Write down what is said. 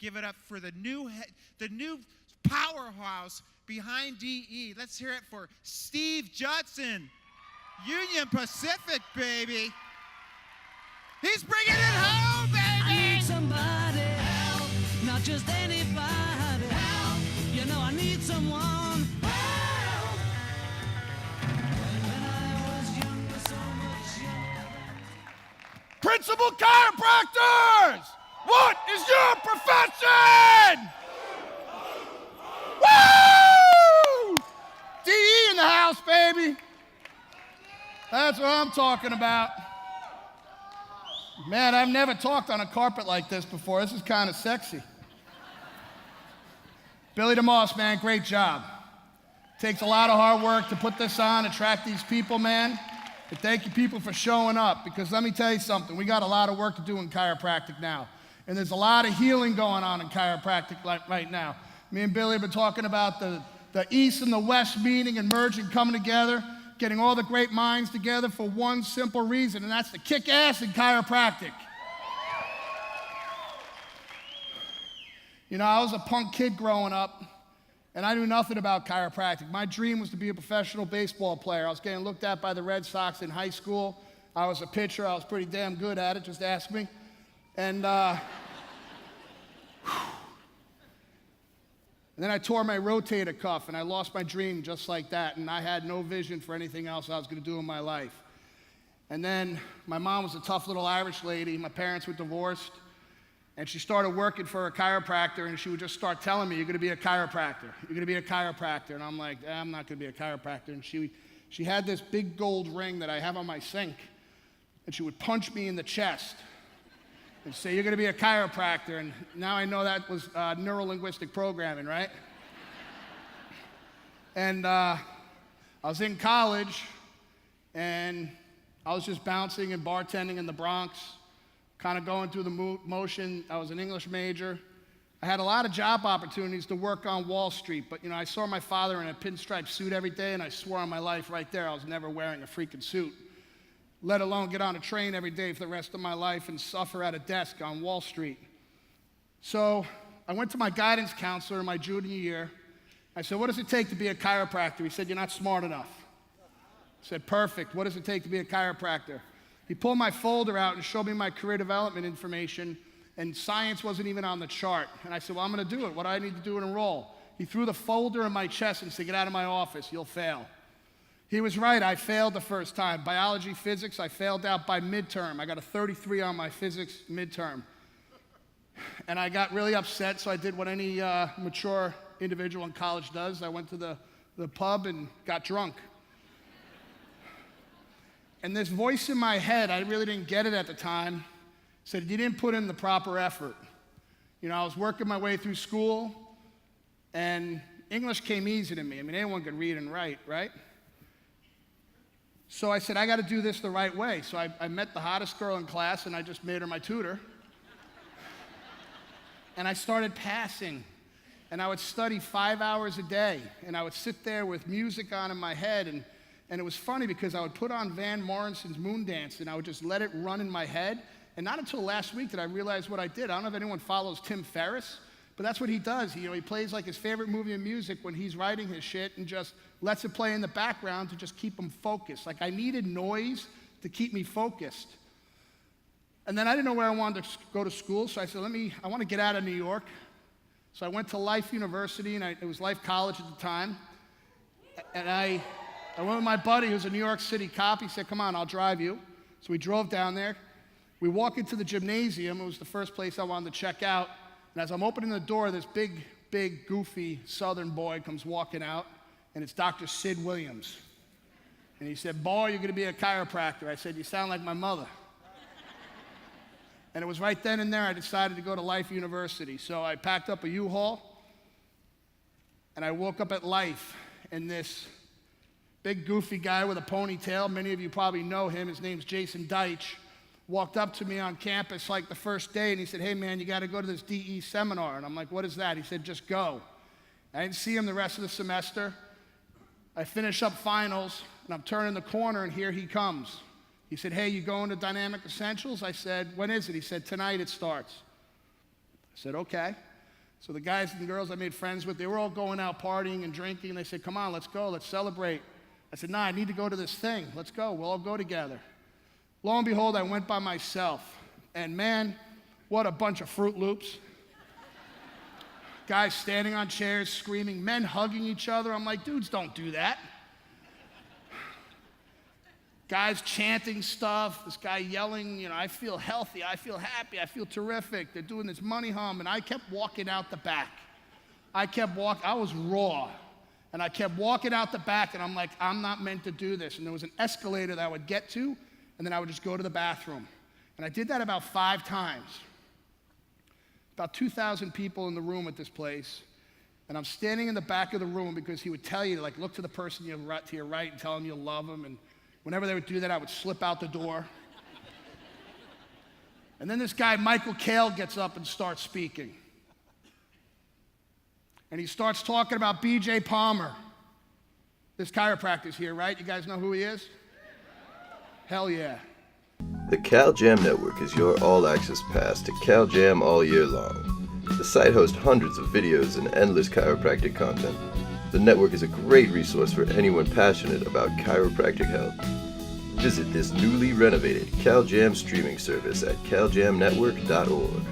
give it up for the new powerhouse behind DE. Let's hear it for Steve Judson. Union Pacific, baby. He's bringing it home, baby! I need somebody help, not just anybody help. You know I need someone help. When I was younger, so much younger. Principal chiropractors! What is your profession? Woo! DE in the house, baby. That's what I'm talking about. Man, I've never talked on a carpet like this before. This is kind of sexy. Billy DeMoss, man, great job. Takes a lot of hard work to put this on, attract these people, man. And thank you, people, for showing up, because let me tell you something. We got a lot of work to do in chiropractic now. And there's a lot of healing going on in chiropractic right now. Me and Billy have been talking about the East and the West meeting and merging, coming together, getting all the great minds together for one simple reason, and that's to kick ass in chiropractic. You know, I was a punk kid growing up, and I knew nothing about chiropractic. My dream was to be a professional baseball player. I was getting looked at by the Red Sox in high school. I was a pitcher. I was pretty damn good at it, just ask me. And then I tore my rotator cuff, and I lost my dream just like that, and I had no vision for anything else I was going to do in my life. And then my mom was a tough little Irish lady. My parents were divorced, and she started working for a chiropractor, and she would just start telling me, you're going to be a chiropractor. You're going to be a chiropractor. And I'm like, I'm not going to be a chiropractor. And she had this big gold ring that I have on my sink, and she would punch me in the chest and say, you're going to be a chiropractor. And now I know that was neuro-linguistic programming, right? And I was in college, and I was just bouncing and bartending in the Bronx, kind of going through the motion. I was an English major. I had a lot of job opportunities to work on Wall Street, but, you know, I saw my father in a pinstripe suit every day, and I swore on my life right there I was never wearing a freaking suit, let alone get on a train every day for the rest of my life and suffer at a desk on Wall Street. So I went to my guidance counselor in my junior year. I said, what does it take to be a chiropractor? He said, you're not smart enough. I said, perfect. What does it take to be a chiropractor? He pulled my folder out and showed me my career development information, and science wasn't even on the chart. And I said, well, I'm going to do it. What do I need to do to enroll? He threw the folder in my chest and said, get out of my office. You'll fail. He was right. I failed the first time. Biology, physics, I failed out by midterm. I got a 33 on my physics midterm. And I got really upset, so I did what any mature individual in college does. I went to the pub and got drunk. And this voice in my head, I really didn't get it at the time, said, you didn't put in the proper effort. You know, I was working my way through school, and English came easy to me. I mean, anyone could read and write, right? So I said, I got to do this the right way. So I met the hottest girl in class, and I just made her my tutor. And I started passing. And I would study 5 hours a day. And I would sit there with music on in my head. And it was funny because I would put on Van Morrison's Moondance, and I would just let it run in my head. And not until last week did I realize what I did. I don't know if anyone follows Tim Ferriss, but that's what he does. He plays like his favorite movie and music when he's writing his shit and just lets it play in the background to just keep him focused. Like, I needed noise to keep me focused. And then I didn't know where I wanted to go to school, so I said, I want to get out of New York. So I went to Life University, and it was Life College at the time. And I went with my buddy who's a New York City cop. He said, come on, I'll drive you. So we drove down there. We walk into the gymnasium. It was the first place I wanted to check out. And as I'm opening the door, this big, goofy Southern boy comes walking out, and it's Dr. Sid Williams. And he said, boy, you're going to be a chiropractor. I said, you sound like my mother. And it was right then and there I decided to go to Life University. So I packed up a U-Haul, and I woke up at Life, and this big, goofy guy with a ponytail, many of you probably know him, his name's Jason Deitch, walked up to me on campus like the first day, and he said, hey man, you got to go to this DE seminar. And I'm like, what is that? He said, just go. I didn't see him the rest of the semester. I finish up finals, and I'm turning the corner, and here he comes. He said, hey, you going to Dynamic Essentials? I said, when is it? He said, tonight it starts. I said, okay. So the guys and girls I made friends with, they were all going out partying and drinking, and they said, come on, let's go, let's celebrate. I said, nah, I need to go to this thing. Let's go, we'll all go together. Lo and behold, I went by myself, and man, what a bunch of Fruit Loops. Guys standing on chairs, screaming, men hugging each other. I'm like, dudes, don't do that. Guys chanting stuff, this guy yelling, you know, I feel healthy, I feel happy, I feel terrific. They're doing this money hum, and I kept walking out the back. I was raw, and I kept walking out the back, and I'm like, I'm not meant to do this. And there was an escalator that I would get to, and then I would just go to the bathroom. And I did that about 5 times. About 2,000 people in the room at this place, and I'm standing in the back of the room because he would tell you to like look to the person to your right and tell them you love them, and whenever they would do that, I would slip out the door. And then this guy, Michael Kale, gets up and starts speaking. And he starts talking about B.J. Palmer. This chiropractor's here, right? You guys know who he is? Hell yeah. The Cal Jam Network is your all-access pass to Cal Jam all year long. The site hosts hundreds of videos and endless chiropractic content. The network is a great resource for anyone passionate about chiropractic health. Visit this newly renovated Cal Jam streaming service at caljamnetwork.org.